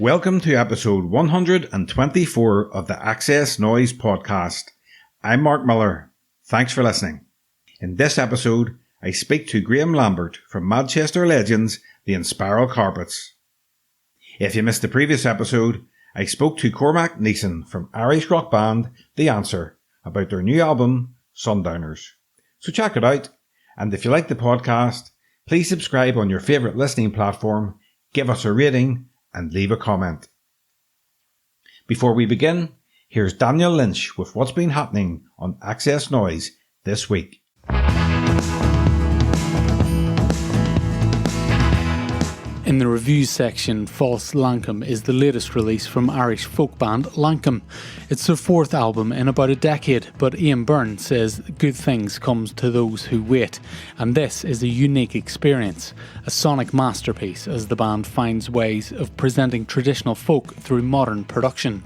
Welcome to episode 124 of the XS Noize Podcast. I'm Mark Millar. Thanks for listening. In this episode, I speak to Graham Lambert from Madchester legends, the Inspiral Carpets. If you missed the previous episode, I spoke to Cormac Neeson from Irish rock band The Answer about their new album, Sundowners. So check it out, and if you like the podcast, please subscribe on your favourite listening platform, give us a rating, and leave a comment. Before we begin, here's Daniel Lynch with what's been happening on XS Noize this week. In the reviews section, False Lankum is the latest release from Irish folk band Lankum. It's their fourth album in about a decade, but Ian Byrne says good things comes to those who wait, and this is a unique experience, a sonic masterpiece as the band finds ways of presenting traditional folk through modern production.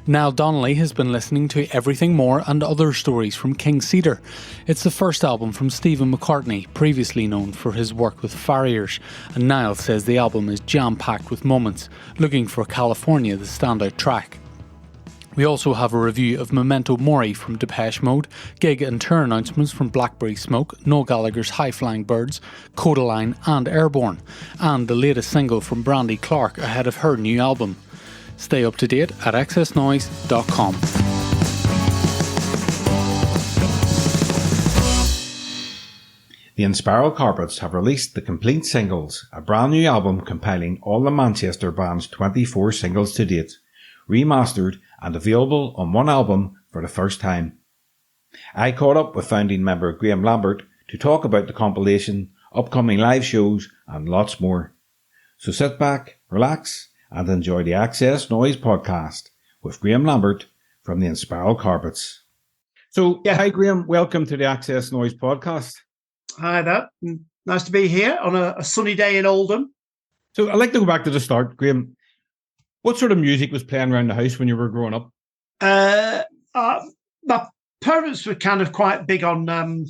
Niall Donnelly has been listening to Everything More and Other Stories from King Cedar. It's the first album from Stephen McCartney, previously known for his work with Farriers, and Niall says the album is jam-packed with moments, looking for California the standout track. We also have a review of Memento Mori from Depeche Mode, gig and tour announcements from Blackberry Smoke, Noel Gallagher's High Flying Birds, Codaline and Airborne, and the latest single from Brandi Clark ahead of her new album. Stay up to date at xsnoize.com. The Inspiral Carpets have released the Complete Singles, a brand new album compiling all the Manchester band's 24 singles to date, remastered and available on one album for the first time. I caught up with founding member Graham Lambert to talk about the compilation, upcoming live shows and lots more. So sit back, relax, and enjoy the XS Noize Podcast with Graham Lambert from the Inspiral Carpets. So, hi Graham, welcome to the XS Noize Podcast. Hi there, nice to be here on a sunny day in Oldham. So, I'd like to go back to the start, Graham. What sort of music was playing around the house when you were growing up? My parents were kind of quite big on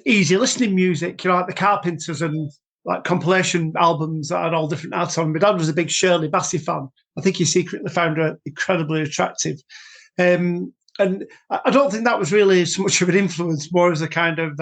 easy listening music, you know, like the Carpenters and like compilation albums that had all different artists on. My dad was a big Shirley Bassey fan. I think he secretly found her incredibly attractive. And I don't think that was really so much of an influence, more as a kind of,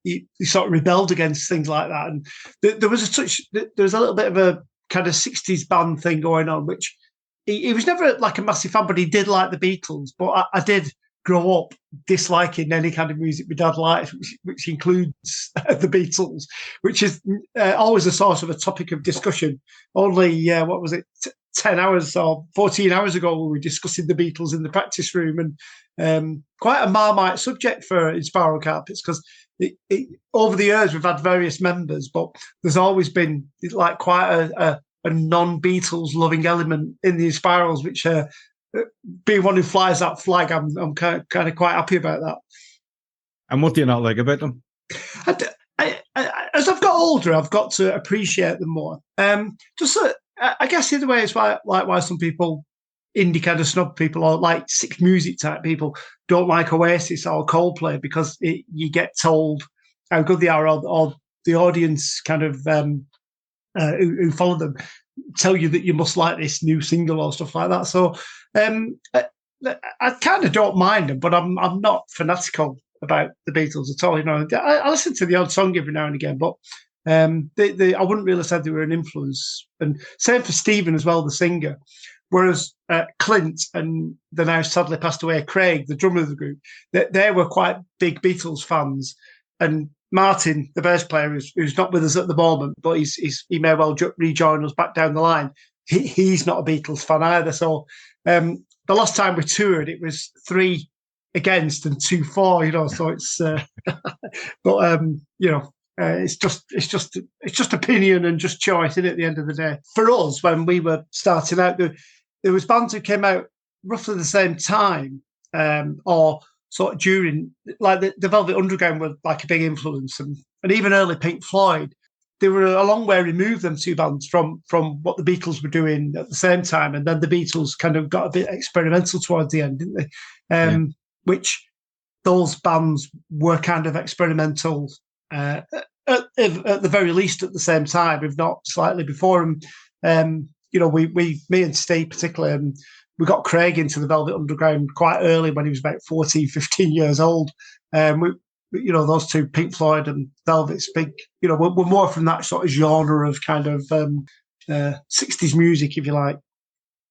he sort of rebelled against things like that. And there was a little bit of a kind of 60s band thing going on, which he was never like a massive fan, but he did like the Beatles. But I did grow up disliking any kind of music my dad liked, which includes the Beatles, which is always a source of a topic of discussion. Only, 10 hours or 14 hours ago, we were discussing the Beatles in the practice room, and quite a Marmite subject for Inspiral Carpets, because over the years we've had various members, but there's always been like quite a non-Beatles loving element in the Inspirals, which being one who flies that flag, I'm kind of quite happy about that. And what do you not like about them? As I've got older, I've got to appreciate them more. I guess in a way, it's why some people, indie kind of snub people, or like sick music type people, don't like Oasis or Coldplay, because you get told how good they are, or the audience kind of who follow them tell you that you must like this new single or stuff like that. So I kind of don't mind them, but I'm not fanatical about the Beatles at all. You know, I listen to the odd song every now and again, but I wouldn't really say they were an influence. And same for Stephen as well, the singer. Whereas Clint and the now sadly passed away Craig, the drummer of the group, they were quite big Beatles fans. And Martin, the bass player, who's not with us at the moment, but he may well rejoin us back down the line. He's not a Beatles fan either. So the last time we toured, it was 3 against and 2 for. You know, so it's but you know. It's just opinion and just choice, isn't it, at the end of the day? For us, when we were starting out, there was bands who came out roughly the same time, or sort of during, like the Velvet Underground were like a big influence, and even early Pink Floyd. They were a long way removed, them two bands, from what the Beatles were doing at the same time, and then the Beatles kind of got a bit experimental towards the end, didn't they? Which those bands were kind of experimental. At the very least at the same time, if not slightly before. And me and Steve particularly, we got Craig into the Velvet Underground quite early when he was about 14, 15 years old. Those two, Pink Floyd and Velvet's big, we're more from that sort of genre of kind of 60s music, if you like.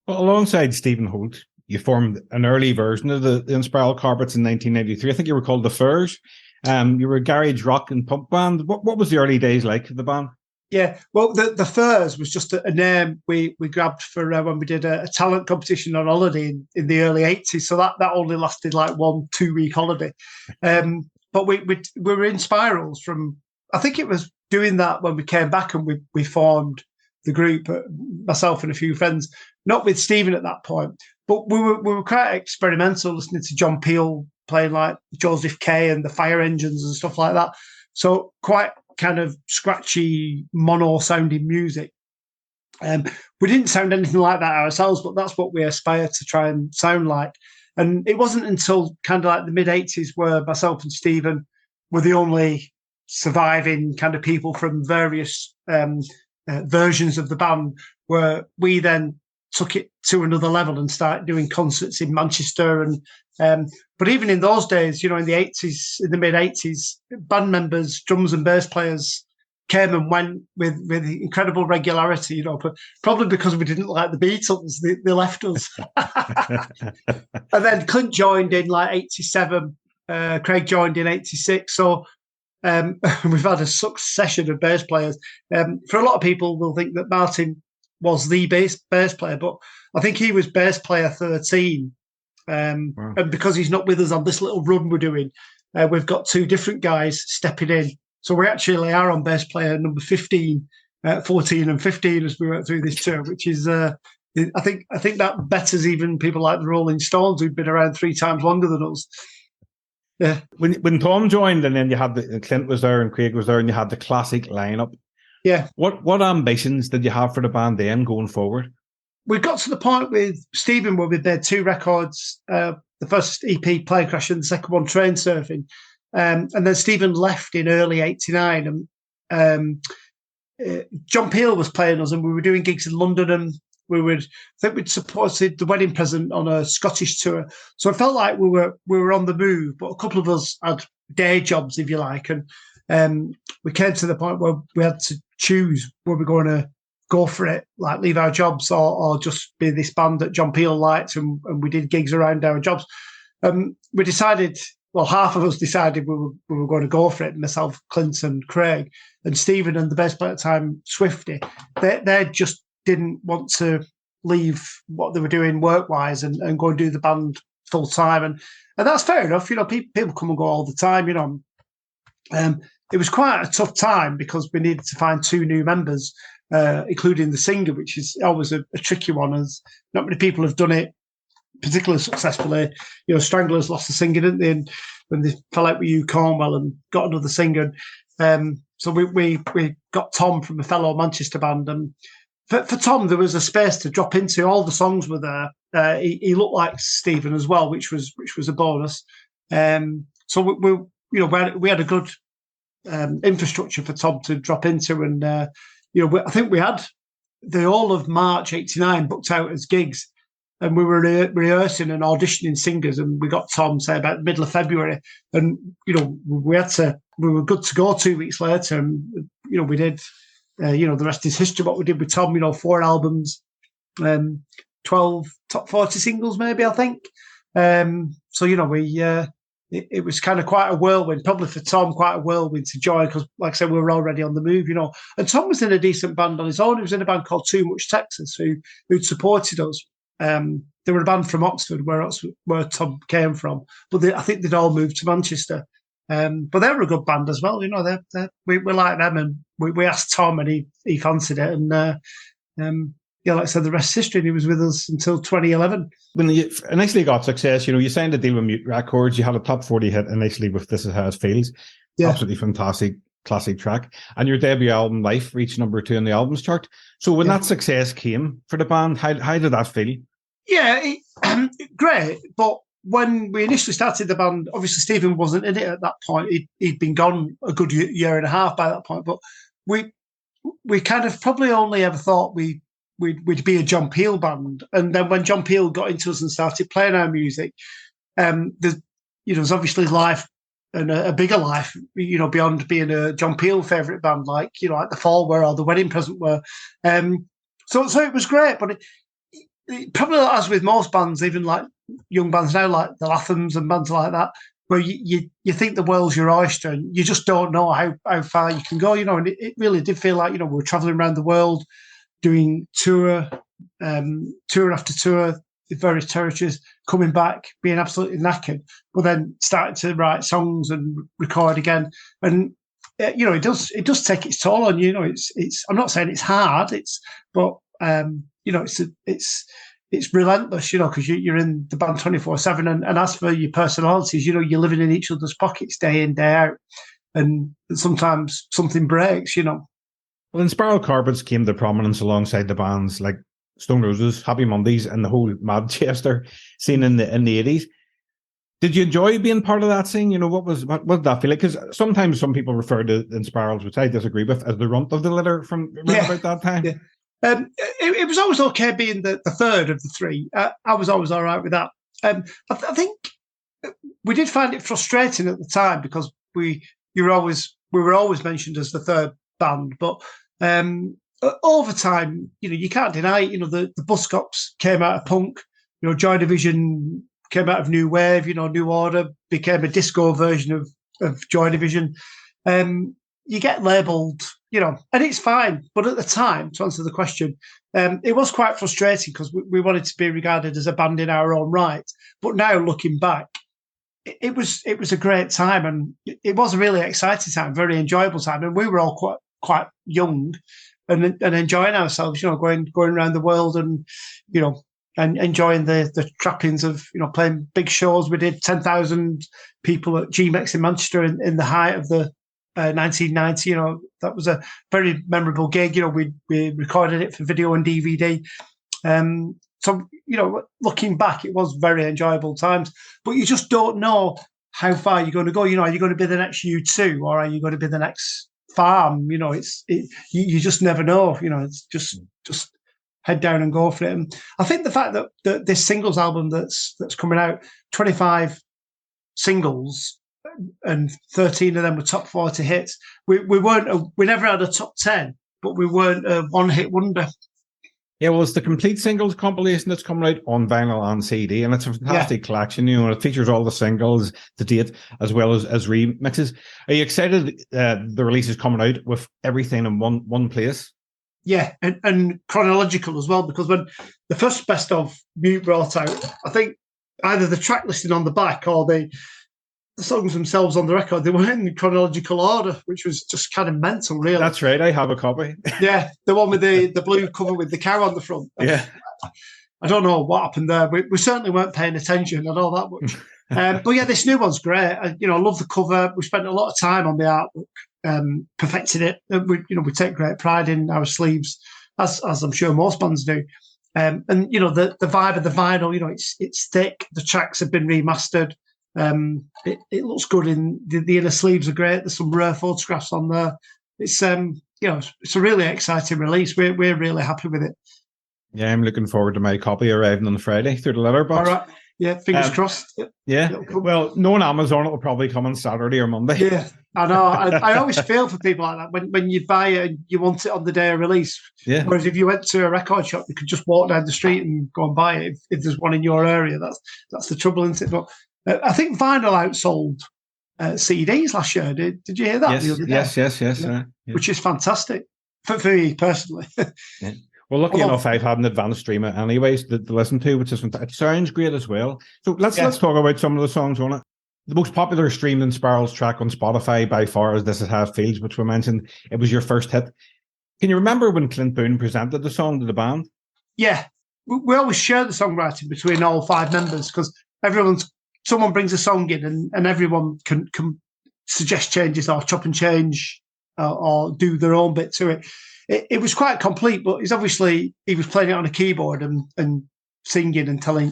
Well, alongside Stephen Holt, you formed an early version of the Inspiral Carpets in 1993. I think you were called the Furs. You were a garage rock and punk band. What was the early days like of the band? Yeah, well, the Furs was just a name we grabbed for when we did a talent competition on holiday in the early 80s. So that only lasted like 1-2 week holiday. But we were in Spirals from, I think it was doing that when we came back and we formed the group, myself and a few friends, not with Stephen at that point, but we were quite experimental, listening to John Peel playing like Joseph Kay and the Fire Engines and stuff like that. So quite kind of scratchy, mono sounding music. We didn't sound anything like that ourselves, but that's what we aspire to try and sound like. And it wasn't until kind of like the mid-80s where myself and Stephen were the only surviving kind of people from various versions of the band, where we then took it to another level and started doing concerts in Manchester. And but even in those days, in the 80s, in the mid-80s, band members, drums and bass players came and went with incredible regularity, but probably because we didn't like the Beatles, they left us. And then Clint joined in like 87, Craig joined in 86. So we've had a succession of bass players. For a lot of people, will think that Martin was the bass player, but I think he was bass player 13. And because he's not with us on this little run we're doing, we've got two different guys stepping in. So we actually are on bass player number 15, 14 and 15 as we went through this tour, which is, I think that betters even people like the Rolling Stones, who've been around 3 times longer than us. Yeah. When Tom joined, and then you had Clint was there and Craig was there, and you had the classic lineup. Yeah. What ambitions did you have for the band then going forward? We got to the point with Stephen where we did 2 records, the first EP, Plane Crash, and the second one, Train Surfing. And then Stephen left in early 89, and John Peel was playing us, and we were doing gigs in London, and I think we'd supported The Wedding Present on a Scottish tour. So it felt like we were on the move, but a couple of us had day jobs, if you like, and we came to the point where we had to choose, were we going to go for it, like leave our jobs, or just be this band that John Peel liked, and we did gigs around our jobs. We decided, well, half of us decided we were going to go for it, myself, Clint and Craig, and Stephen and the bass player at the time, Swifty. They just didn't want to leave what they were doing work-wise and go and do the band full-time. And that's fair enough. People come and go all the time, It was quite a tough time because we needed to find 2 new members, including the singer, which is always a tricky one, as not many people have done it particularly successfully. Stranglers lost the singer, didn't they? And when they fell out with Hugh Cornwell and got another singer. So we got Tom from a fellow Manchester band. And for Tom, there was a space to drop into. All the songs were there. He looked like Stephen as well, which was a bonus. So we had a good infrastructure for Tom to drop into. And, I think we had the whole of March 89 booked out as gigs. And we were rehearsing and auditioning singers, and we got Tom, say, about the middle of February. And, we were good to go 2 weeks later. And, we did, the rest is history. What we did with Tom, 4 albums, 12 top 40 singles, maybe, I think. So, it was kind of quite a whirlwind, probably for Tom, quite a whirlwind to join, because, like I said, we were already on the move, And Tom was in a decent band on his own. He was in a band called Too Much Texas, who'd supported us. They were a band from Oxford, where Tom came from, but I think they'd all moved to Manchester. But they were a good band as well, we like them, and we asked Tom, and he fancied it, and like I said, the rest is history. And he was with us until 2011. When you initially got success, you signed a deal with Mute Records. You had a top 40 hit initially with "This Is How It Feels," absolutely fantastic classic track, and your debut album "Life" reached number 2 in the albums chart. So when that success came for the band, how did that feel? Yeah, great. But when we initially started the band, obviously Stephen wasn't in it at that point. He'd been gone a good year and a half by that point. But we kind of probably only ever thought we we'd be a John Peel band. And then when John Peel got into us and started playing our music, there's obviously life and a bigger life, beyond being a John Peel favourite band, like The Fall were or The Wedding Present were. So it was great, but it probably, as with most bands, even like young bands now, like the Lathams and bands like that, where you think the world's your oyster and you just don't know how far you can go, and it really did feel like, we were travelling around the world, doing tour after tour, in various territories, coming back, being absolutely knackered, but then starting to write songs and record again. And, it does take its toll on you. It's I'm not saying it's hard, but it's relentless, because you're in the band 24/7. And as for your personalities, you're living in each other's pockets day in, day out. And sometimes something breaks, Well, Inspiral Carpets came to prominence alongside the bands like Stone Roses, Happy Mondays, and the whole Madchester scene in the 80s. Did you enjoy being part of that scene? What did that feel like? Because sometimes some people refer to Inspirals, which I disagree with, as the runt of the litter from around about that time. Yeah. It was always okay being the third of the three. I was always all right with that. I think we did find it frustrating at the time because we were always mentioned as the third band, but over time, you can't deny it. The Buzzcocks came out of punk. Joy Division came out of New Wave. New Order became a disco version of Joy Division. You get labelled, and it's fine. But at the time, to answer the question, it was quite frustrating because we wanted to be regarded as a band in our own right. But now, looking back, it was a great time, and it was a really exciting time, very enjoyable time, and we were all quite young and enjoying ourselves, going around the world and and enjoying the trappings of playing big shows. We did 10,000 people at GMEX in Manchester in the height of the 1990. That was a very memorable gig. We recorded it for video and DVD. So looking back, it was very enjoyable times. But you just don't know how far you're going to go. Are you going to be the next U2 or are you going to be the next Farm? You just never know. It's just head down and go for it. And I think the fact that this singles album that's coming out, 25 singles and 13 of them were top 40 hits. We never had a top 10, but we weren't a one-hit wonder. Yeah, well, it's the complete singles compilation that's coming out on vinyl and CD, and it's a fantastic collection. It features all the singles to date as well as remixes. Are you excited the release is coming out with everything in one place? Yeah, and chronological as well, because when the first best of Mute brought out, I think either the track listing on the back or the songs themselves on the record, they were in chronological order, which was just kind of mental, really. That's right, I have a copy. Yeah, the one with the blue cover with the cow on the front. Yeah. I don't know what happened there. We certainly weren't paying attention, I know that much. But yeah, this new one's great. I love the cover. We spent a lot of time on the artwork, perfecting it. We take great pride in our sleeves, as I'm sure most bands do. And the vibe of the vinyl, it's thick. The tracks have been remastered. It looks good in the inner sleeves are great. There's some rare photographs on there. It's it's a really exciting release. We're really happy with it. Yeah, I'm looking forward to my copy arriving on Friday through the letterbox. All right. Yeah, fingers crossed. Yeah. Well, knowing Amazon, it'll probably come on Saturday or Monday. Yeah, I know. I always feel for people like that when you buy it and you want it on the day of release. Yeah. Whereas if you went to a record shop, you could just walk down the street and go and buy it if there's one in your area. That's the trouble, isn't it? But I think vinyl outsold CDs last year. Did you hear that? Yes, the other day? Yes. Yeah. Which is fantastic for me personally. Yeah. Well, lucky enough, I've had an advanced streamer anyways to listen to, which is fantastic. It sounds great as well. So let's talk about some of the songs on it. The most popular streamed Inspirals track on Spotify by far is This Is How It Feels, which we mentioned. It was your first hit. Can you remember when Clint Boone presented the song to the band? Yeah. We always share the songwriting between all five members because someone brings a song in and everyone can suggest changes or chop and change or do their own bit to it. It was quite complete, but he was playing it on a keyboard and singing and telling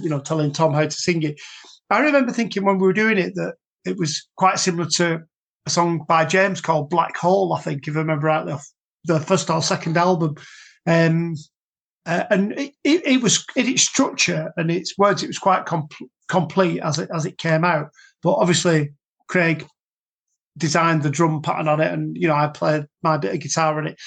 Tom how to sing it. I remember thinking when we were doing it that it was quite similar to a song by James called Black Hole, I think, if I remember rightly, off the first or second album. and it was in its structure and its words, it was quite complete as it came out. But obviously, Craig designed the drum pattern on it, and I played my bit of guitar on it.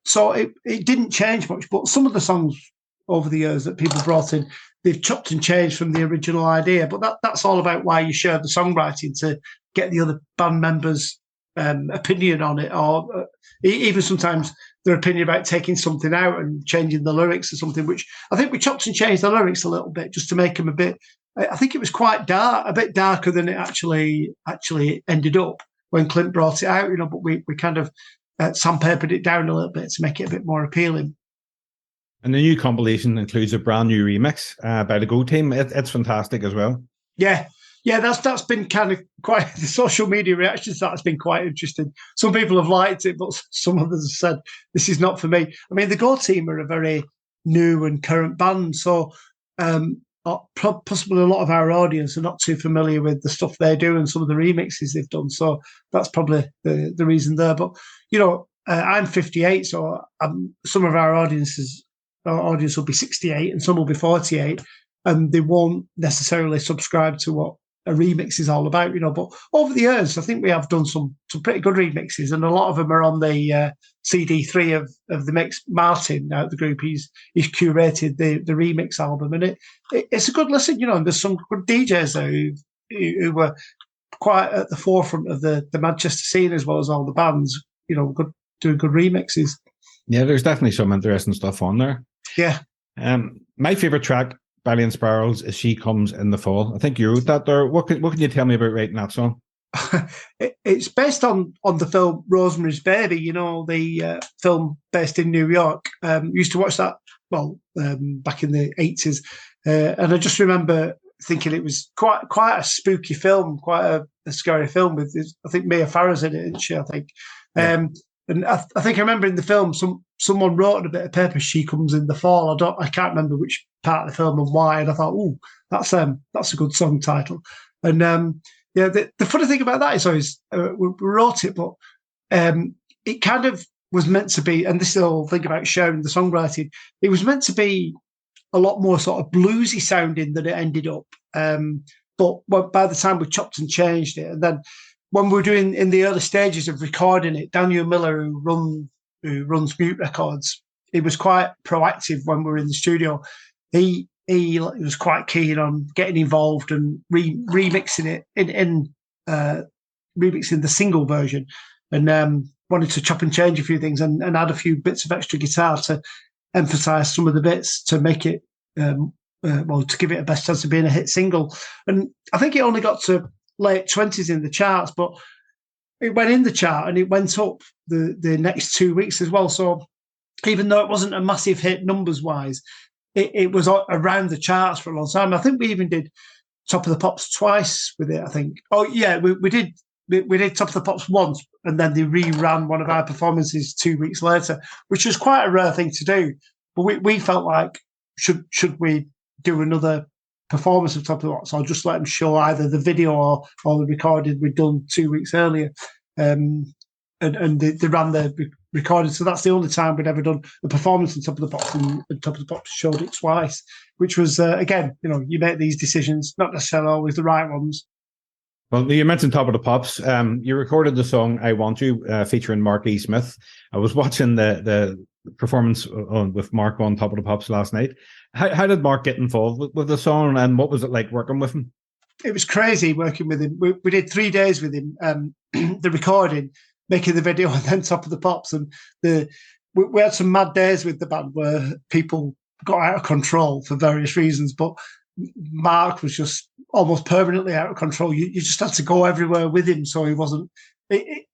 So it didn't change much. But some of the songs over the years that people brought in, they've chopped and changed from the original idea. But that's all about why you share the songwriting, to get the other band members' opinion on it, or even sometimes their opinion about taking something out and changing the lyrics or something, which I think we chopped and changed the lyrics a little bit just to make them a bit, I think it was quite dark, a bit darker than it actually ended up when Clint brought it out, but we kind of sandpapered it down a little bit to make it a bit more appealing. And the new compilation includes a brand new remix by the Go Team. It's fantastic as well. Yeah, that's been kind of quite, the social media reactions to that has been quite interesting. Some people have liked it, but some others have said, this is not for me. I mean, the Go Team are a very new and current band, so possibly a lot of our audience are not too familiar with the stuff they do and some of the remixes they've done. So that's probably the reason there. But, I'm 58, so some of our audience will be 68 and some will be 48, and they won't necessarily subscribe to what a remix is all about, But over the years, I think we have done some pretty good remixes, and a lot of them are on the CD3 of the mix. Martin out the group, he's curated the remix album, and it's a good listen, And there's some good DJs there who were quite at the forefront of the Madchester scene, as well as all the bands, doing good remixes. Yeah, there's definitely some interesting stuff on there. Yeah. My favourite track by the Inspirals is She Comes in the Fall. I think you wrote that there. What can you tell me about writing that song? It's based on the film Rosemary's Baby, the film based in New York. Used to watch that, back in the 80s. And I just remember thinking it was quite a spooky film, quite a scary film with, I think, Mia Farrow's in it, isn't she, I think. Yeah. And I think I remember in the film, someone wrote on a bit of paper, She Comes in the Fall. I can't remember which part of the film and why. And I thought, that's a good song title. And the funny thing about that is we wrote it, but it kind of was meant to be, and this is the whole thing about sharing the songwriting, it was meant to be a lot more sort of bluesy sounding than it ended up. But by the time we chopped and changed it, and then when we were doing in the early stages of recording it, Daniel Millar, who runs Mute Records, he was quite proactive when we were in the studio. He was quite keen on getting involved and remixing it in remixing the single version, and wanted to chop and change a few things and add a few bits of extra guitar to emphasise some of the bits to make it to give it a best chance of being a hit single. And I think it only got to late 20s in the charts, but it went in the chart and it went up the next 2 weeks as well. So even though it wasn't a massive hit numbers wise, it was around the charts for a long time. I think we even did Top of the Pops twice with it, I think. Oh yeah, we did Top of the Pops once, and then they reran one of our performances 2 weeks later, which was quite a rare thing to do. But we felt like, should we do another performance of Top of the Pops, or just let them show either the video or the recording we'd done 2 weeks earlier. And they ran the recording. So that's the only time we'd ever done a performance on Top of the Pops, and Top of the Pops showed it twice, which was, again, you make these decisions, not necessarily always the right ones. Well, you mentioned Top of the Pops. You recorded the song I Want You, featuring Mark E. Smith. I was watching the performance with Mark on Top of the Pops last night. How did Mark get involved with the song, and what was it like working with him? It was crazy working with him. We did 3 days with him, the recording, making the video, and then Top of the Pops. And we had some mad days with the band where people got out of control for various reasons, but Mark was just almost permanently out of control. You just had to go everywhere with him, so he wasn't.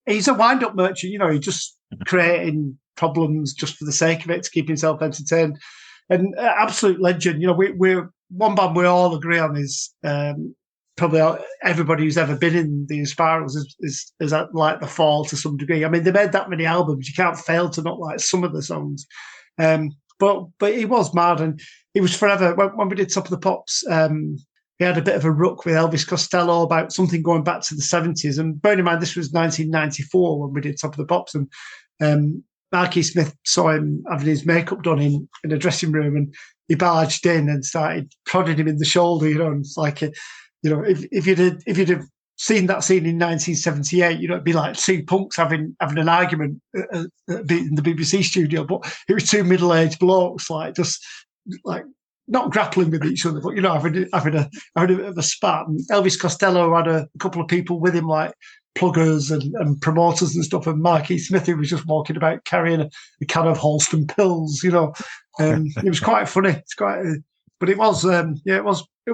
He's a wind-up merchant, he just creating problems just for the sake of it to keep himself entertained. And absolute legend. We're one band we all agree on is probably everybody who's ever been in the Inspirals is at like The Fall to some degree. I mean, they made that many albums, you can't fail to not like some of the songs. But he was mad, and he was forever. When we did Top of the Pops, he had a bit of a ruck with Elvis Costello about something going back to the 70s. And bearing in mind, this was 1994 when we did Top of the Pops, and Marky Smith saw him having his makeup done in a dressing room, and he barged in and started prodding him in the shoulder. And it's like, if you'd have seen that scene in 1978, it'd be like two punks having an argument in the BBC studio, but it was two middle-aged blokes, just not grappling with each other, but having a bit of a spat. And Elvis Costello had a couple of people with him, like pluggers and promoters and stuff, and Marky Smith, who was just walking about carrying a can of Halston pills. It was quite funny. It's quite, but it was it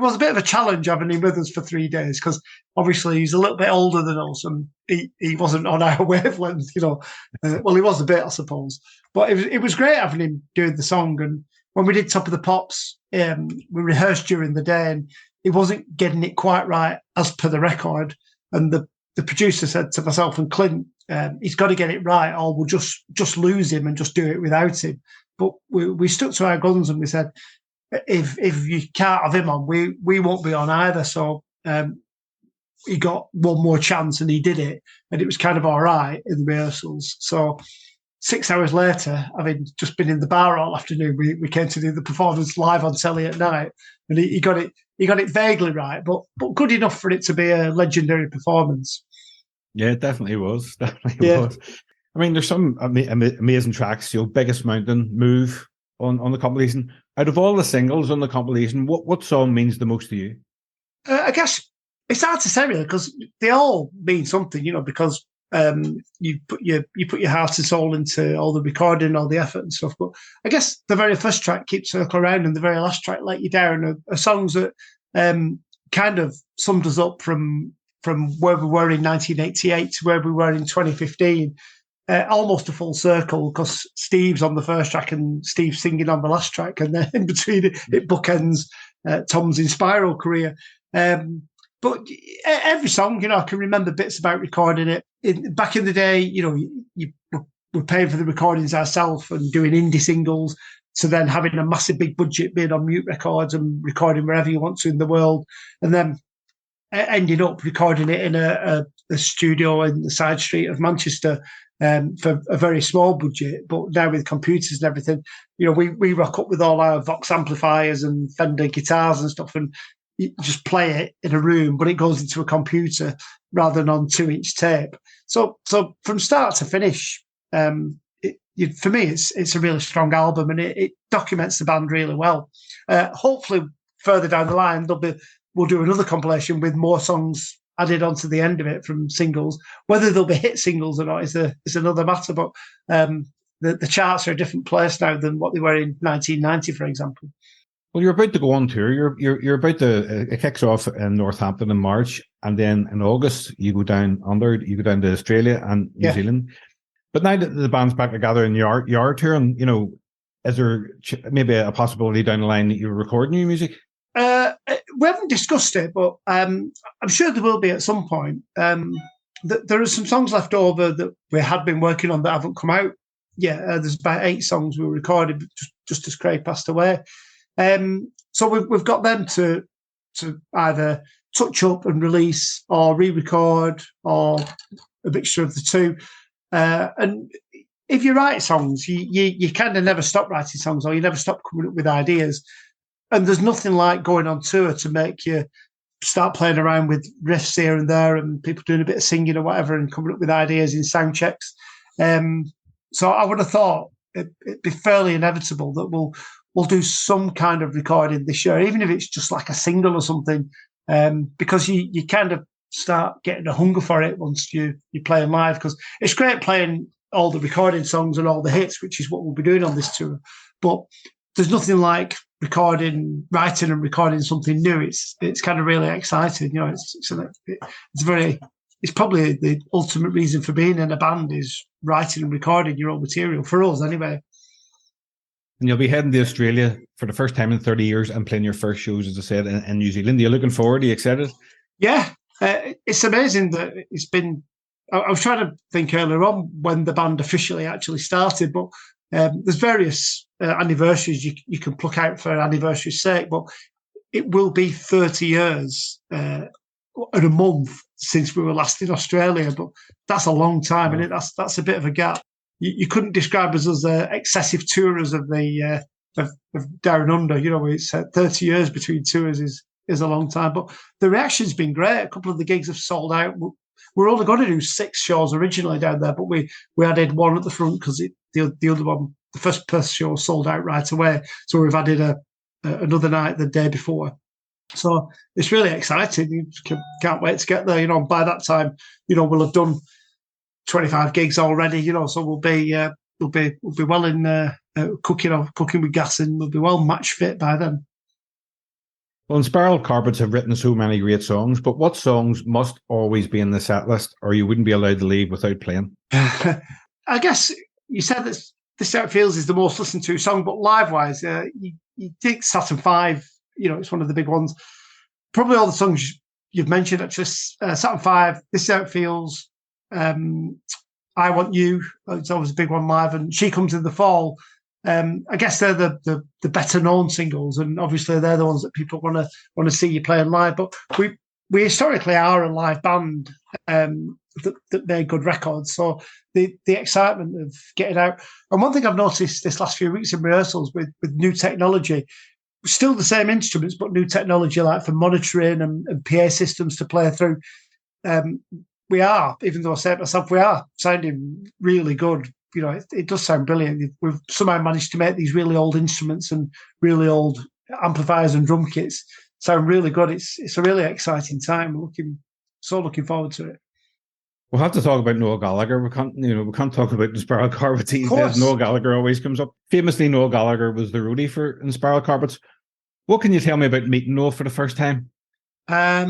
was a bit of a challenge having him with us for 3 days, because obviously he's a little bit older than us, and he wasn't on our wavelength. Well, he was a bit, I suppose, but it was great having him doing the song. And when we did Top of the Pops, we rehearsed during the day, and he wasn't getting it quite right as per the record. And the producer said to myself and Clint, he's got to get it right, or we'll just lose him and just do it without him. But we stuck to our guns, and we said, if you can't have him on, we won't be on either. So he got one more chance, and he did it, and it was kind of all right in the rehearsals. So 6 hours later, having just been in the bar all afternoon, we came to do the performance live on telly at night, and he got it vaguely right, but good enough for it to be a legendary performance. Yeah, it definitely was. Was. I mean, there's some amazing tracks. Biggest Mountain, Move on the compilation. Out of all the singles on the compilation, what song means the most to you? I guess it's hard to say really, because they all mean something, because you put your heart and soul into all the recording, all the effort and stuff. But I guess the very first track, Keep Circle Around, and the very last track, Let You Down, are songs that kind of summed us up from where we were in 1988 to where we were in 2015. Almost a full circle, because Steve's on the first track and Steve's singing on the last track, and then in between it bookends Tom's Inspiral career. But every song, I can remember bits about recording it. Back in the day, you were paying for the recordings ourselves and doing indie singles, to then having a massive big budget being on Mute Records and recording wherever you want to in the world, and then ended up recording it in a studio in the side street of Manchester for a very small budget. But now with computers and everything, we rock up with all our Vox amplifiers and Fender guitars and stuff, and you just play it in a room, but it goes into a computer rather than on 2-inch tape. So from start to finish, for me, it's a really strong album, and it documents the band really well. Hopefully, further down the line, we'll do another compilation with more songs added onto the end of it from singles. Whether they'll be hit singles or not is another matter. But the charts are a different place now than what they were in 1990, for example. Well, you're about to go on tour. You're about to. It kicks off in Northampton in March, and then in August you go down under. You go down to Australia and New Zealand. But now that the band's back together in your tour, and is there maybe a possibility down the line that you record new music? We haven't discussed it, but I'm sure there will be at some point. There are some songs left over that we had been working on that haven't come out yet. There's about 8 songs we recorded just as Craig passed away. So we've got them to either touch up and release, or re-record, or a mixture of the two. And if you write songs, you kind of never stop writing songs, or you never stop coming up with ideas. And there's nothing like going on tour to make you start playing around with riffs here and there, and people doing a bit of singing or whatever, and coming up with ideas in sound checks. So I would have thought it'd be fairly inevitable that we'll do some kind of recording this year, even if it's just like a single or something, because you kind of start getting a hunger for it once you're playing live. Because it's great playing all the recording songs and all the hits, which is what we'll be doing on this tour. But there's nothing like writing and recording something new. It's kind of really exciting. It's probably the ultimate reason for being in a band is writing and recording your own material, for us anyway. And you'll be heading to Australia for the first time in 30 years and playing your first shows, as I said, in New Zealand. Are you looking forward? Are you excited? Yeah, it's amazing that it's been. I was trying to think earlier on when the band officially actually started, but there's various anniversaries you can pluck out for anniversary's sake, but it will be 30 years and a month since we were last in Australia. But that's a long time, and that's a bit of a gap. you couldn't describe us as excessive tourers of the of Down Under. You know, it's 30 years between tours is a long time, but the reaction's been great. A couple of the gigs have sold out. We're only going to do 6 shows originally down there, but we added one at the front because the other one, the first show, sold out right away. So we've added another night the day before. So it's really exciting. You can't wait to get there. You know, by that time, you know, we'll have done 25 gigs already. You know, so we'll be well in cooking with gas, and we'll be well match fit by then. Well, Inspiral Carpets have written so many great songs, but what songs must always be in the set list, or you wouldn't be allowed to leave without playing? I guess you said that This How It Feels is the most listened to song, but live-wise, you think Saturn V, you know, it's one of the big ones. Probably all the songs you've mentioned, actually, Saturn V, This Is How It Feels, I Want You, it's always a big one live, and She Comes in the Fall. I guess they're the better known singles, and obviously they're the ones that people want to see you playing live. But we historically are a live band that made good records, so the excitement of getting out. And one thing I've noticed this last few weeks in rehearsals with new technology, still the same instruments, but new technology like for monitoring and PA systems to play through. We are, even though I say it myself, we are sounding really good. You know, it does sound brilliant. We've somehow managed to make these really old instruments and really old amplifiers and drum kits sound really good. It's a really exciting time. Looking forward to it. We'll have to talk about Noel Gallagher. We can't talk about Inspiral Carpets. Noel Gallagher always comes up. Famously, Noel Gallagher was the roadie for Inspiral Carpets. What can you tell me about meeting Noel for the first time? I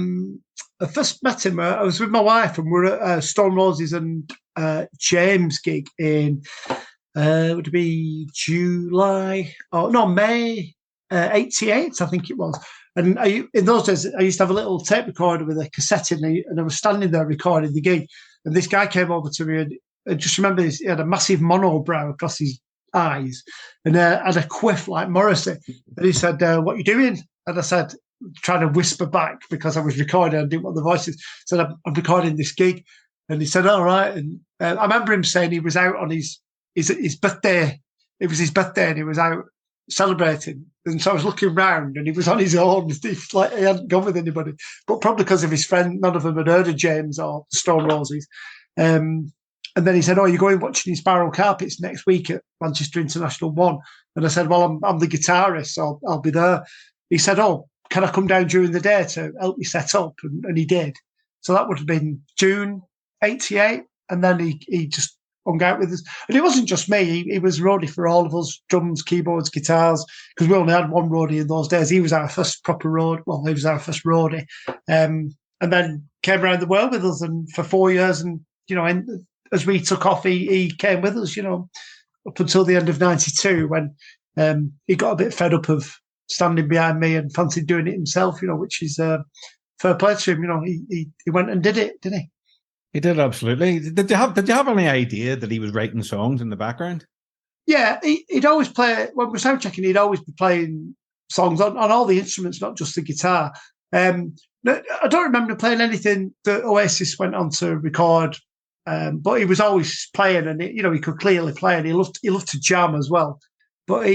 first met him. I was with my wife, and we're at Stone Roses and James gig in would it be May 88, I think it was. And in those days, I used to have a little tape recorder with a cassette in it, and I was standing there recording the gig. And this guy came over to me, and I just remember he had a massive monobrow across his eyes and had a quiff like Morrissey. And he said, "What are you doing?" And I said, trying to whisper back because I was recording, I didn't want the voices. I said, I'm recording this gig. And he said, all right. And I remember him saying he was out on his birthday. It was his birthday and he was out celebrating. And so I was looking round and he was on his own. He hadn't gone with anybody. But probably because of his friend, none of them had heard of James or Stone Roses. And then he said, you're going watching Inspiral Carpets next week at Manchester International 1. And I said, well, I'm the guitarist, so I'll be there. He said, can I come down during the day to help you set up? And he did. So that would have been June 88. And then he just hung out with us. And it wasn't just me. He was roadie for all of us, drums, keyboards, guitars, because we only had one roadie in those days. He was our first proper roadie. Well, he was our first roadie. And then came around the world with us and for 4 years. And, as we took off, he came with us, up until the end of 92 when he got a bit fed up of standing behind me and fancied doing it himself, which is fair play to him. He went and did it, didn't he? He did, absolutely. Did you have any idea that he was writing songs in the background? Yeah, he'd always play, when we were sound checking, he'd always be playing songs on all the instruments, not just the guitar. I don't remember playing anything that Oasis went on to record, but he was always playing, and he could clearly play, and he loved to jam as well. But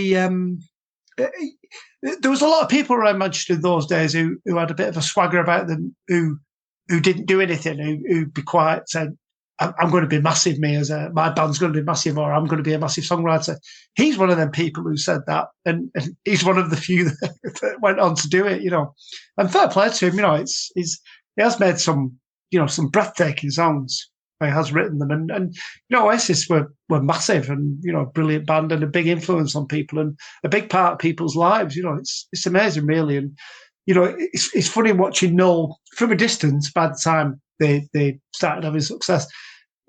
there was a lot of people around Manchester in those days who had a bit of a swagger about them, who didn't do anything, who'd be quiet, said, I'm going to be massive, my band's going to be massive, or I'm going to be a massive songwriter. He's one of them people who said that, and he's one of the few that went on to do it, And fair play to him, he has made some breathtaking songs. He has written them, and Oasis were massive, and a brilliant band and a big influence on people and a big part of people's lives. It's amazing, really, and it's funny watching Noel from a distance. By the time they started having success,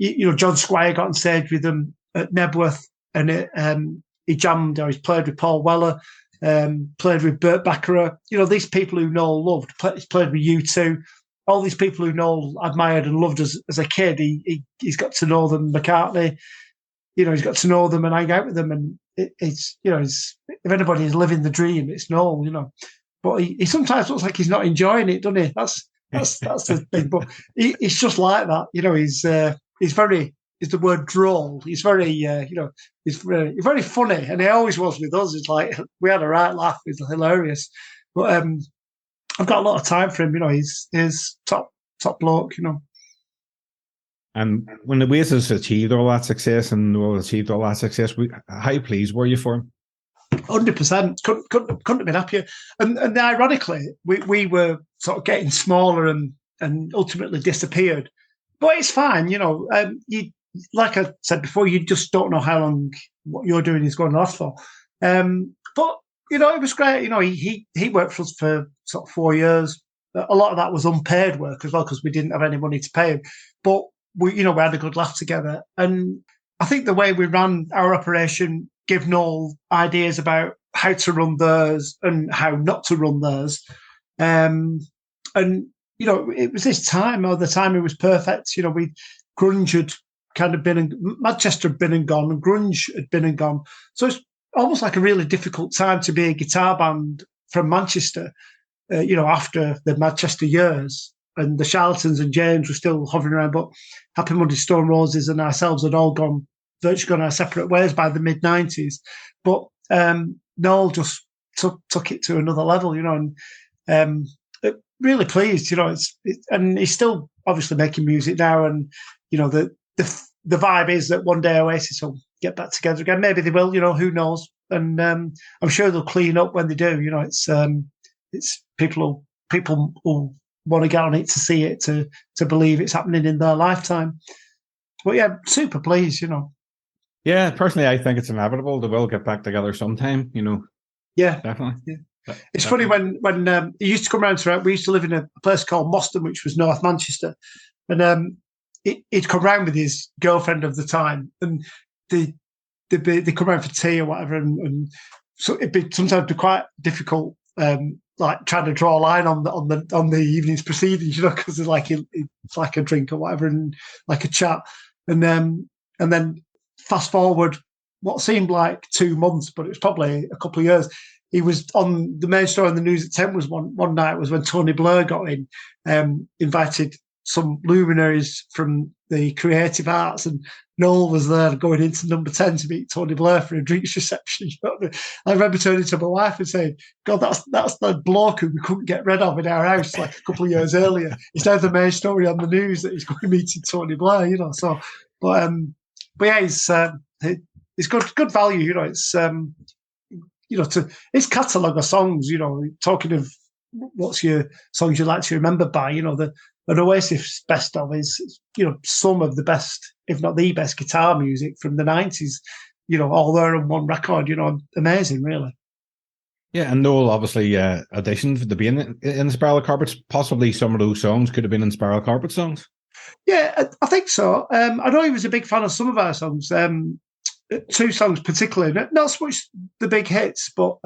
John Squire got on stage with them at Nebworth, and he jammed, or he's played with Paul Weller, played with Burt Bacharach. These people who Noel loved. He's played with U2. All these people who Noel admired and loved as a kid, he's got to know them. McCartney, he's got to know them and hang out with them. And it's if anybody is living the dream, it's Noel, But he sometimes looks like he's not enjoying it, doesn't he? That's the thing. But he's just like that, He's very is the word droll. He's very, he's very funny, and he always was with us. It's like we had a right laugh. He's hilarious. But I've got a lot of time for him. He's top bloke. And when the Oasis achieved all that success, how pleased were you for him? 100%. Couldn't have been happier. And ironically, we were sort of getting smaller and ultimately disappeared. But it's fine, you, like I said before, you just don't know how long what you're doing is going to last for. But it was great. He worked for us for sort of 4 years. A lot of that was unpaid work as well because we didn't have any money to pay him. But we had a good laugh together. And I think the way we ran our operation gave Noel ideas about how to run theirs and how not to run theirs. It was this time, or the timing was perfect. Grunge had kind of Madchester had been and gone, and grunge had been and gone. So it's almost like a really difficult time to be a guitar band from Manchester, after the Madchester years. And the Charlatans and James were still hovering around, but Happy Monday, Stone Roses and ourselves had all virtually gone our separate ways by the mid-90s. But Noel just took it to another level, and really pleased, and he's still obviously making music now, and the vibe is that one day Oasis will get back together again. Maybe they will, who knows? And I'm sure they'll clean up when they do. It's people will want to get on it to see it, to believe it's happening in their lifetime. But yeah, super pleased, Yeah, personally, I think it's inevitable. They will get back together sometime, Yeah, definitely. Yeah. It's funny when he used to come around to. We used to live in a place called Moston, which was North Manchester, and he'd come round with his girlfriend of the time, and they come round for tea or whatever, and so it'd sometimes be quite difficult, like trying to draw a line on the evening's proceedings, because it's like a drink or whatever, and like a chat, and then fast forward what seemed like 2 months, but it was probably a couple of years. He was on the main story in the news at 10 was one night was when Tony Blair got in, invited some luminaries from the creative arts, and Noel was there going into number 10 to meet Tony Blair for a drinks reception. I remember turning to my wife and saying, God, that's the bloke who we couldn't get rid of in our house like a couple of years earlier. It's now the main story on the news that he's going to meet Tony Blair, so, but yeah, it's good value, it's, to his catalogue of songs, talking of what's your songs you like to remember by, the Oasis best of is, some of the best, if not the best guitar music from the 90s, all there on one record, amazing, really. Yeah, and Noel obviously auditioned to be in Inspiral Carpets. Possibly some of those songs could have been Inspiral Carpet songs. Yeah, I think so. I know he was a big fan of some of our songs. 2 songs particularly, not so much the big hits, but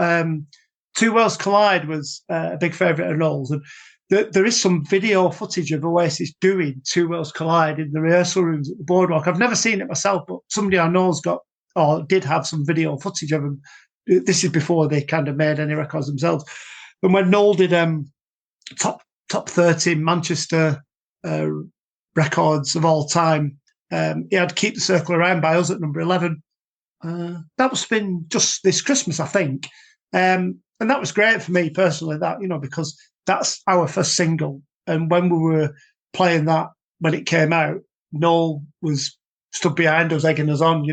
Two Worlds Collide was a big favourite of Noel's. And there is some video footage of Oasis doing Two Worlds Collide in the rehearsal rooms at the Boardwalk. I've never seen it myself, but somebody I know's got or did have some video footage of them. This is before they kind of made any records themselves. And when Noel did top 30 Manchester records of all time, he had Keep the Circle Around by us at number 11. That must have been just this Christmas, I think. And that was great for me personally, that, because that's our first single. And when we were playing that, when it came out, Noel was stood behind us, egging us on,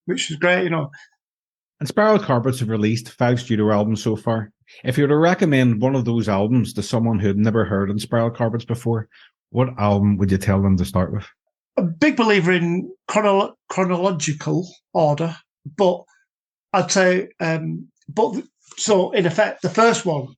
which was great, And Spiral Carpets have released 5 studio albums so far. If you were to recommend one of those albums to someone who had never heard of Spiral Carpets before, what album would you tell them to start with? A big believer in chronological order, but I'd say, so in effect, the first one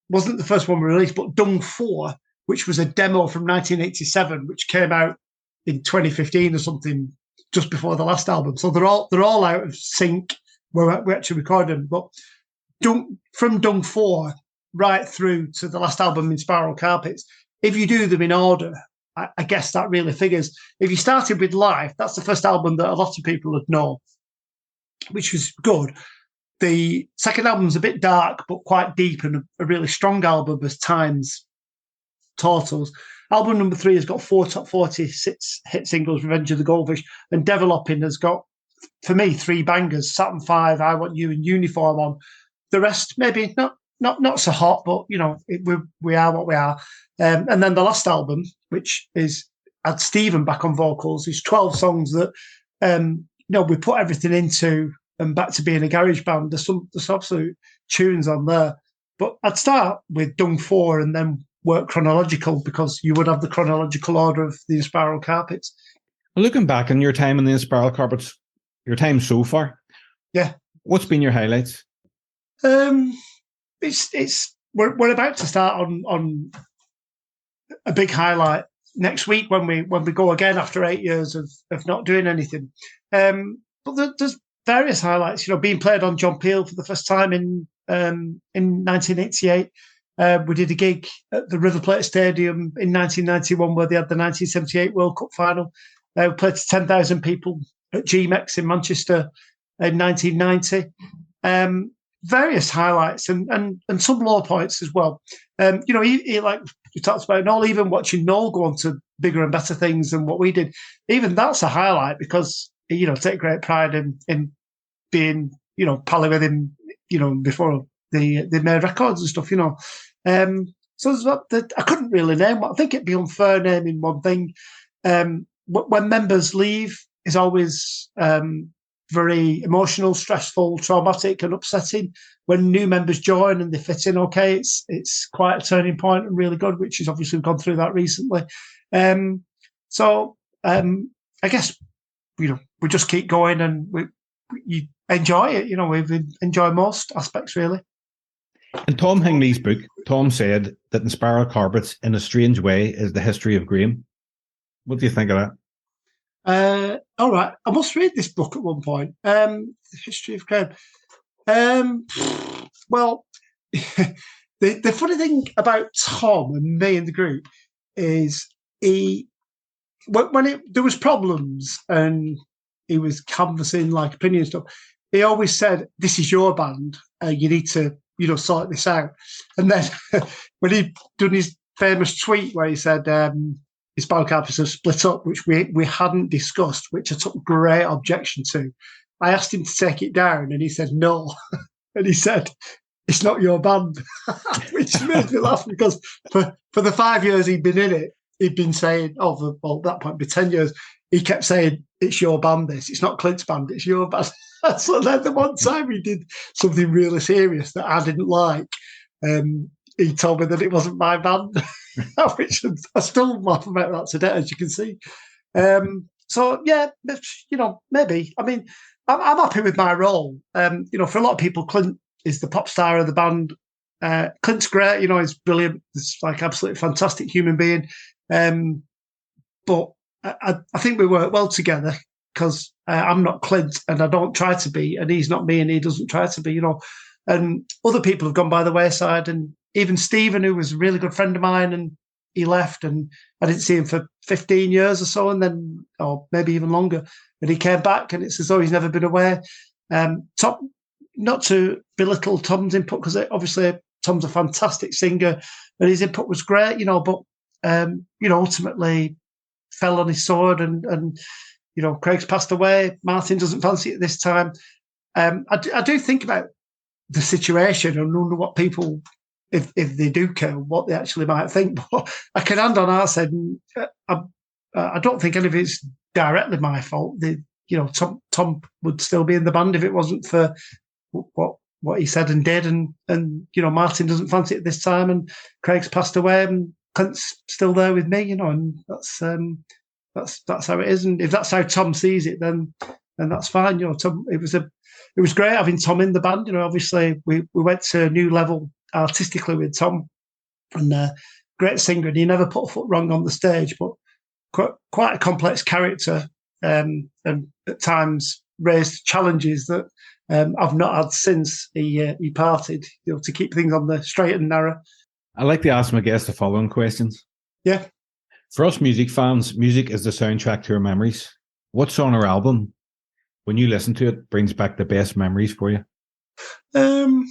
wasn't the first one we released, but Dung 4, which was a demo from 1987, which came out in 2015 or something, just before the last album. So they're all out of sync. We actually recorded them, but from Dung 4 right through to the last album, Inspiral Carpets, if you do them in order, I guess that really figures. If you started with Life, that's the first album that a lot of people would know, which was good. The second album's a bit dark, but quite deep, and a really strong album as times totals. Album number 3 has got 4 top 40 hit singles, Revenge of the Goldfish, and Developing has got, for me, 3 bangers, Saturn 5, I Want You, and Uniform on. The rest, maybe not so hot, but, we are what we are. And then the last album, which had Stephen back on vocals, is 12 songs that, we put everything into and back to being a garage band. There's absolute tunes on there. But I'd start with Dung 4 and then work chronological, because you would have the chronological order of the Inspiral Carpets. Looking back on your time in the Inspiral Carpets, your time so far, what's been your highlights? We're about to start on a big highlight next week when we go again after 8 years of not doing anything. But there's various highlights. Being played on John Peel for the first time in 1988. We did a gig at the River Plate Stadium in 1991 where they had the 1978 World Cup final. We played to 10,000 people at GMEX in Manchester in 1990. Various highlights and some low points as well. Like we talked about Noel, even watching Noel go on to bigger and better things than what we did, even that's a highlight, because take great pride in being pally with him before they made records and stuff. So I couldn't really name what. I think it'd be unfair naming one thing. When members leave is always very emotional, stressful, traumatic, and upsetting. When new members join and they fit in, okay, it's quite a turning point and really good, which is obviously gone through that recently. So I guess we just keep going and you enjoy it. We've enjoyed most aspects really. In Tom Hingley's book, Tom said that Inspiral Carpets, in a strange way, is the history of Graham. What do you think of that? All right, I must read this book at one point. The history of Graham. Well, the funny thing about Tom and me and the group is when there was problems and he was canvassing like opinion stuff, he always said, "This is your band. You need to sort this out." And then when he'd done his famous tweet where he said Inspiral Carpets have split up, which we hadn't discussed, which I took great objection to, I asked him to take it down and he said no. And he said, "It's not your band," which made me laugh, because for the 5 years he'd been in it, he'd been saying, at that point, be 10 years, he kept saying, "It's your band, this. It's not Clint's band, it's your band." So then the one time he did something really serious that I didn't like, he told me that it wasn't my band, which I still laugh about that today, as you can see. So, yeah, maybe. I mean, I'm happy with my role. For a lot of people, Clint is the pop star of the band. Clint's great, he's brilliant. He's like absolutely fantastic human being. But I think we work well together, because I'm not Clint and I don't try to be, and he's not me and he doesn't try to be, And other people have gone by the wayside, and even Stephen, who was a really good friend of mine, and he left, and I didn't see him for 15 years or so, and then, or maybe even longer, and he came back, and it's as though he's never been away. Tom, not to belittle Tom's input, because obviously Tom's a fantastic singer, and his input was great, but ultimately fell on his sword, and Craig's passed away. Martin doesn't fancy it this time. I do think about the situation and wonder what people, if they do care, what they actually might think. But I can hand on our side. I don't think any of it's directly my fault. Tom would still be in the band if it wasn't for what he said and did. And Martin doesn't fancy it this time, and Craig's passed away, and Clint's still there with me. And that's how it is. And if that's how Tom sees it, then that's fine. Tom, it was great having Tom in the band. Obviously we went to a new level artistically with Tom, and great singer, and he never put a foot wrong on the stage, but quite a complex character, and at times raised challenges that I've not had since he parted, to keep things on the straight and narrow. I like to ask my guests the following questions. Yeah. For us music fans, music is the soundtrack to our memories. What's on our album, when you listen to it, brings back the best memories for you? I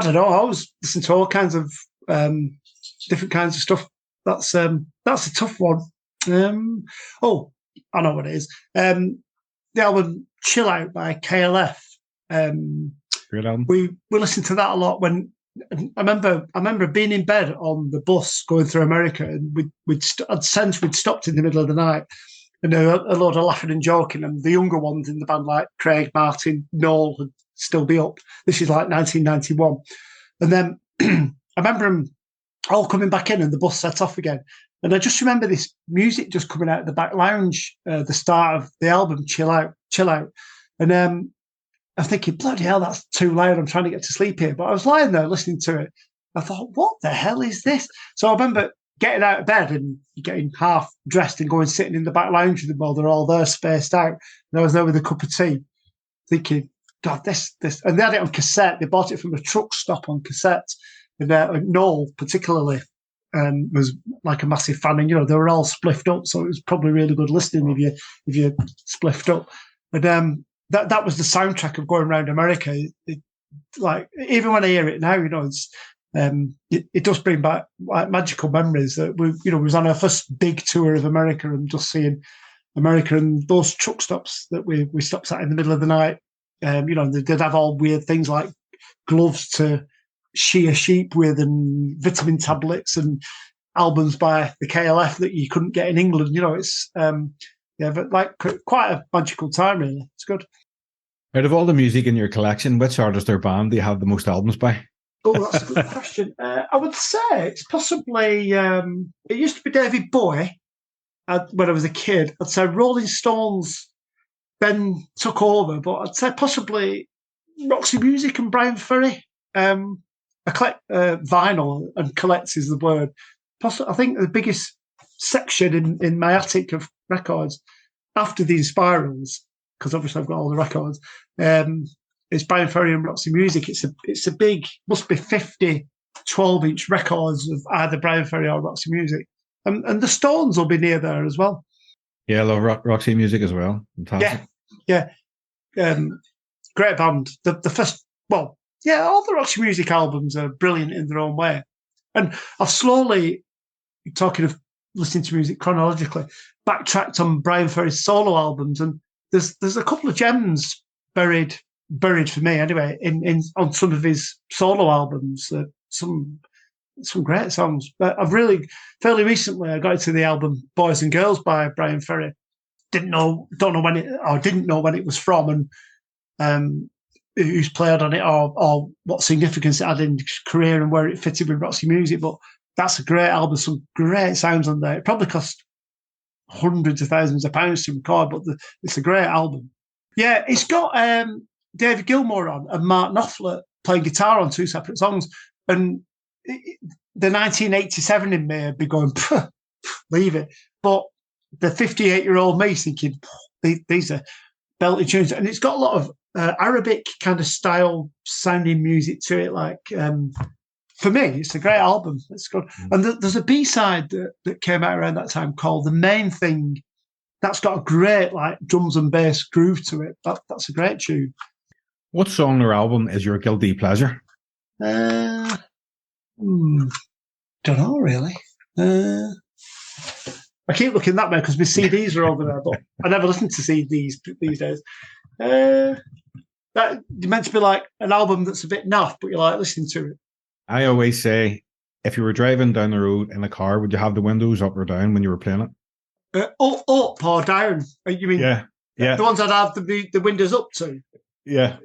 don't know. I always listen to all kinds of different kinds of stuff. That's a tough one. I know what it is. The album "Chill Out" by KLF. Great album. We listened to that a lot when I remember being in bed on the bus going through America, and I'd sensed we'd stopped in the middle of the night, and a lot of laughing and joking, and the younger ones in the band like Craig, Martin, Noel would still be up. This is like 1991, and then I remember them all coming back in, and the bus set off again. And I just remember this music just coming out of the back lounge, the start of the album, Chill Out. And I'm thinking, bloody hell, that's too loud. I'm trying to get to sleep here. But I was lying there listening to it. I thought, what the hell is this? So I remember getting out of bed and getting half dressed and going sitting in the back lounge with them while they're all there spaced out. And I was there with a cup of tea thinking, God, this. And they had it on cassette. They bought it from a truck stop on cassette. And Noel particularly was like a massive fan, and they were all spliffed up, so it was probably really good listening if you spliffed up. And that was the soundtrack of going around America. Like even when I hear it now, it's it does bring back like magical memories that we was on our first big tour of America and just seeing America and those truck stops that we stopped at in the middle of the night. They did have all weird things like gloves to shear sheep with and vitamin tablets and albums by the KLF that you couldn't get in England. It's but like quite a magical time, really. It's good. Out of all the music in your collection, which artist or band do you have the most albums by? Oh, that's a good question. I would say it's possibly it used to be David Bowie when I was a kid. I'd say Rolling Stones then took over, but I'd say possibly Roxy Music and Brian Ferry. I collect vinyl, and collects is the word. I think the biggest section in my attic of records after the Inspirals, because obviously I've got all the records, is Brian Ferry and Roxy Music. It's a big, must be 50 12-inch records of either Brian Ferry or Roxy Music. And the Stones will be near there as well. Yeah, I love Roxy Music as well. Fantastic. Yeah. Great band. The first, all the Roxy Music albums are brilliant in their own way. And I've slowly, talking of listening to music chronologically, backtracked on Brian Ferry's solo albums, and there's a couple of gems buried for me anyway on some of his solo albums. Some great songs. But I've really fairly recently I got into the album Boys and Girls by Brian Ferry. Didn't know when it was from, and who's played on it or what significance it had in his career and where it fitted with Roxy Music. But that's a great album, some great sounds on there. It probably cost hundreds of thousands of pounds to record, but it's a great album. Yeah, it's got David Gilmour on and Mark Knopfler playing guitar on two separate songs. And the 1987 in me would be going, leave it. But the 58-year-old me thinking, these are belty tunes. And it's got a lot of Arabic kind of style sounding music to it. Like, for me, it's a great album. It's good. And there's a B-side that came out around that time called The Main Thing. That's got a great like drums and bass groove to it. That's a great tune. What song or album is your guilty pleasure? Don't know really. I keep looking that way because my CDs are over there, but I never listen to CDs these days. That meant to be like an album that's a bit naff, but you like listening to it. I always say, if you were driving down the road in a car, would you have the windows up or down when you were playing it? Up or down? You mean yeah. The ones I'd have the windows up to? Yeah.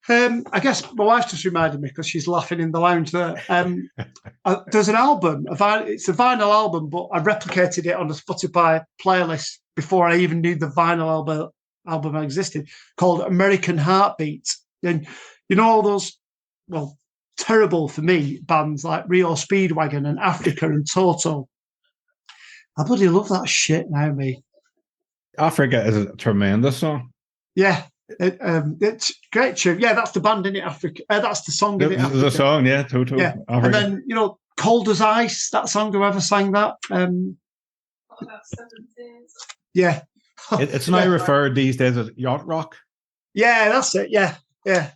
I guess my wife just reminded me because she's laughing in the lounge there. There's an album, it's a vinyl album, but I replicated it on a Spotify playlist before I even knew the vinyl album existed, called American Heartbeat. And you know all those, terrible for me bands like Rio Speedwagon and Africa and Toto. I bloody love that shit now, me. Africa is a tremendous song. Yeah. It's great tune. Yeah, that's the band in it, Africa. That's the song in it, Africa. The song, yeah, Toto. Yeah. Africa. And then, Cold as Ice, that song, whoever sang that. Yeah. It's now referred these days as yacht rock. Yeah, that's it. Yeah. Yeah.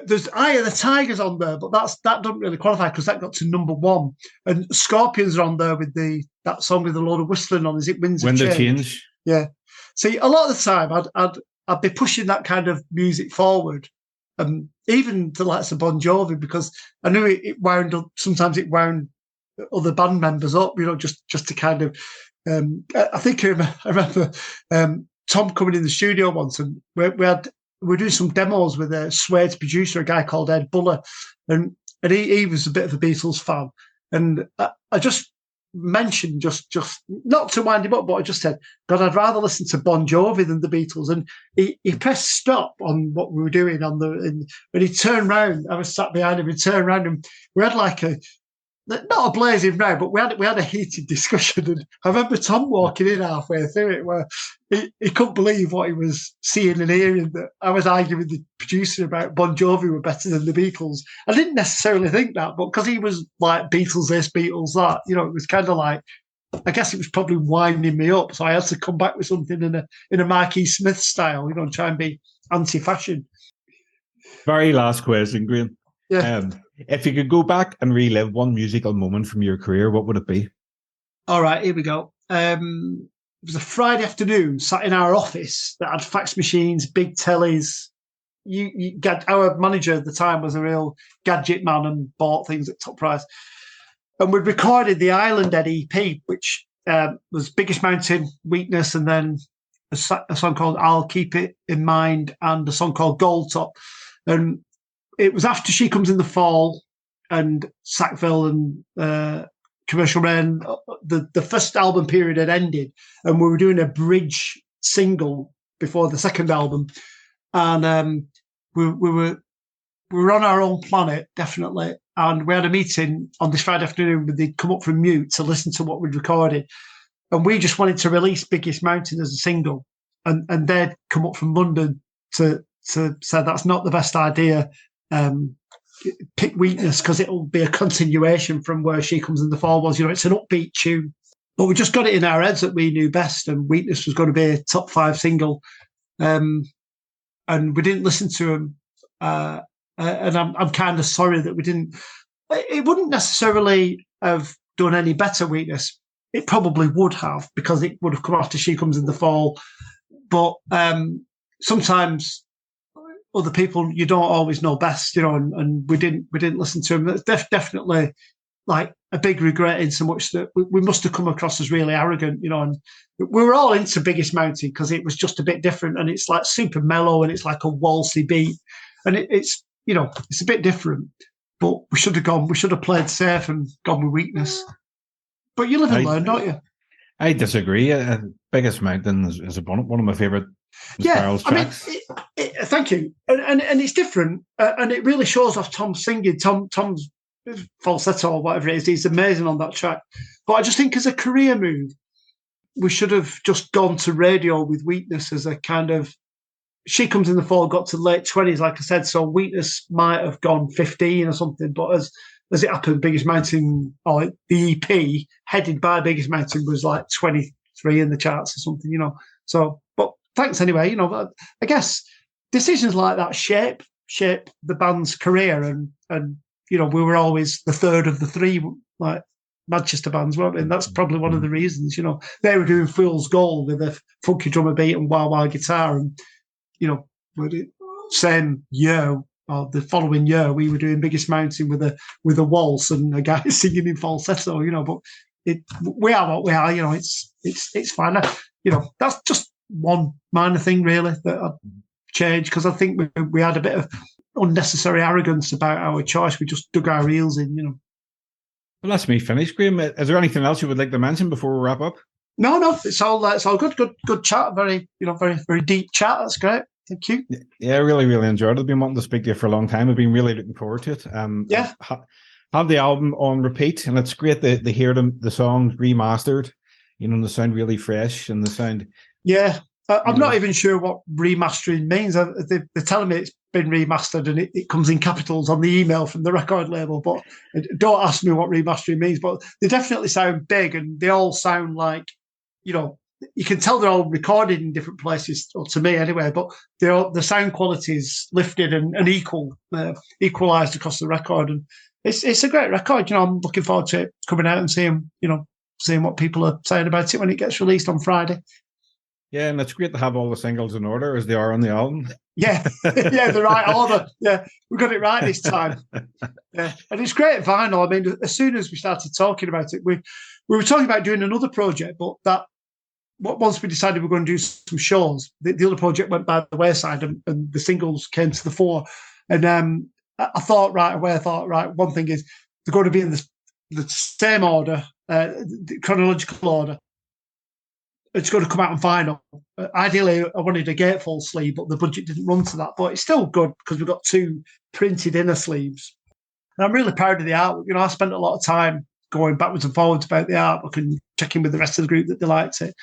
There's Eye of the Tigers on there, but that doesn't really qualify because that got to number 1. And Scorpions are on there with that song with a load of whistling on. Is it Winds of Change? Yeah. See, a lot of the time I'd be pushing that kind of music forward, even to likes of Bon Jovi, because I knew it wound up. Sometimes it wound other band members up, just to kind of. I think I remember Tom coming in the studio once, and we were doing some demos with a Suede's producer, a guy called Ed Buller, and he was a bit of a Beatles fan, and I just mentioned, just not to wind him up, but I just said, God, I'd rather listen to Bon Jovi than the Beatles. And he pressed stop on what we were doing when he turned round. I was sat behind him. He turned round, and we had like not a blazing row, but we had a heated discussion. And I remember Tom walking in halfway through it, where he couldn't believe what he was seeing and hearing, that I was arguing with the producer about Bon Jovi were better than the Beatles. I didn't necessarily think that, but because he was like Beatles this, Beatles that, it was kind of like, I guess it was probably winding me up. So I had to come back with something in a Marquis Smith style, and try and be anti-fashion. Very last question, Graham. Yeah. If you could go back and relive one musical moment from your career, what would it be? All right, here we go. It was a Friday afternoon, sat in our office that had fax machines, big tellies. Our manager at the time was a real gadget man and bought things at top price. And we'd recorded the Island Ed EP, which was Biggest Mountain, Weakness, and then a song called I'll Keep It in Mind, and a song called Gold Top. And it was after She Comes in the Fall and Sackville and Commercial Rain. The first album period had ended, and we were doing a bridge single before the second album. And we were on our own planet, definitely. And we had a meeting on this Friday afternoon where they'd come up from mute to listen to what we'd recorded. And we just wanted to release Biggest Mountain as a single. And they'd come up from London to say that's not the best idea. Pick Weakness because it'll be a continuation from where She Comes in the Fall was. It's an upbeat tune, but we just got it in our heads that we knew best, and Weakness was going to be a top 5 single, and we didn't listen to him. And I'm kind of sorry that we didn't. It wouldn't necessarily have done any better, Weakness. It probably would have, because it would have come after She Comes in the Fall. But sometimes other people, you don't always know best, and we didn't listen to him. That's definitely like a big regret, in so much that we must have come across as really arrogant, and we were all into Biggest Mountain because it was just a bit different, and it's like super mellow, and it's like a waltzy beat, and it's a bit different. But we should have played safe and gone with Weakness. But you live and learn, don't you? I disagree. Biggest Mountain is one of my favourite Inspiral tracks. Thank you. And it's different, and it really shows off Tom's singing. Tom's falsetto or whatever it is, he's amazing on that track. But I just think as a career move, we should have just gone to radio with Weakness as a kind of. She Comes in the Fall got to late 20s, like I said, so Weakness might have gone 15 or something, but as it happened, Biggest Mountain, or the EP headed by Biggest Mountain, was like 23 in the charts or something, So, but thanks anyway. I guess decisions like that shape the band's career, and we were always the third of the 3 like Madchester bands, weren't we? And that's probably one of the reasons. They were doing Fool's Gold with a funky drummer beat and wah-wah guitar, and same year or the following year, we were doing Biggest Mountain with a waltz and a guy singing in falsetto. But we are what we are. It's fine. That's just one minor thing really that I've changed, because I think we had a bit of unnecessary arrogance about our choice. We just dug our heels in. Well, that's me finished, Graham. Is there anything else you would like to mention before we wrap up? No, it's all good chat. Very, very, very deep chat. That's great. Thank you. Yeah, I really, really enjoyed it. I've been wanting to speak to you for a long time. I've been really looking forward to it. Yeah. Have the album on repeat, and it's great to hear the songs remastered. They sound really fresh, and the sound. Yeah, I'm not even sure what remastering means. They're telling me it's been remastered, and it comes in capitals on the email from the record label. But don't ask me what remastering means. But they definitely sound big, and they all sound like, you can tell they're all recorded in different places, or to me anyway, but the sound quality is lifted and equalised across the record. And it's a great record. I'm looking forward to it coming out and seeing what people are saying about it when it gets released on Friday. Yeah, and it's great to have all the singles in order as they are on the album. Yeah, yeah, the right order. Yeah, we got it right this time. Yeah, and it's great vinyl. I mean, as soon as we started talking about it, we were talking about doing another project, but once we decided we were going to do some shows, the other project went by the wayside, and the singles came to the fore. And I thought right away, one thing is they're going to be in the same order, the chronological order. It's going to come out on vinyl. Ideally, I wanted a gatefold sleeve, but the budget didn't run to that. But it's still good because we've got 2 printed inner sleeves. And I'm really proud of the artwork. I spent a lot of time going backwards and forwards about the artwork and checking with the rest of the group that they liked it.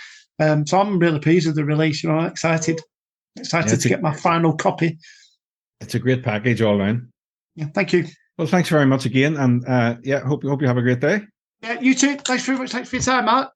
So I'm really pleased with the release. I'm excited to get my final copy. It's a great package all around. Yeah, thank you. Well, thanks very much again, and hope you have a great day. Yeah, you too. Thanks very much. Thanks for your time, Matt.